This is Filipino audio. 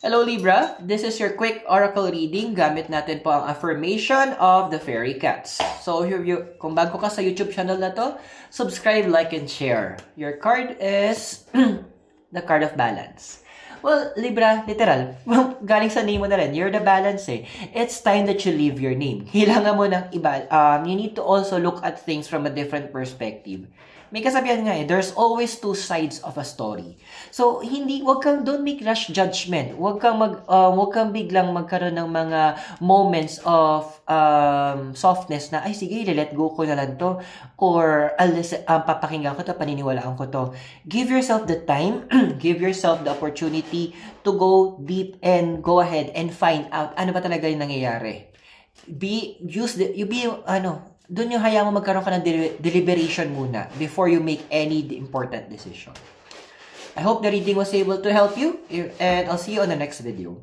Hello Libra, this is your quick oracle reading. Gamit natin po ang affirmation of the fairy cats. So kung bago ka sa YouTube channel na to, subscribe, like, and share. Your card is the card of balance. Well, Libra, literal, galing sa name mo na rin, you're the balance eh. It's time that you leave your name. Kailangan mo ng iba. You need to also look at things from a different perspective. May kasabihan nga eh, there's always two sides of a story. So, don't make rash judgment. Wag kang biglang magkaroon ng mga moments of softness na, ay sige, let go ko na lang to. Or, papakinggan ko to, paniniwalaan ko to. Give yourself the time, give yourself the opportunity to go deep and go ahead and find out ano ba talaga yung nangyayari. Doon yung hayaan mo magkaroon ka ng deliberation muna before you make any important decision. I hope the reading was able to help you, and I'll see you on the next video.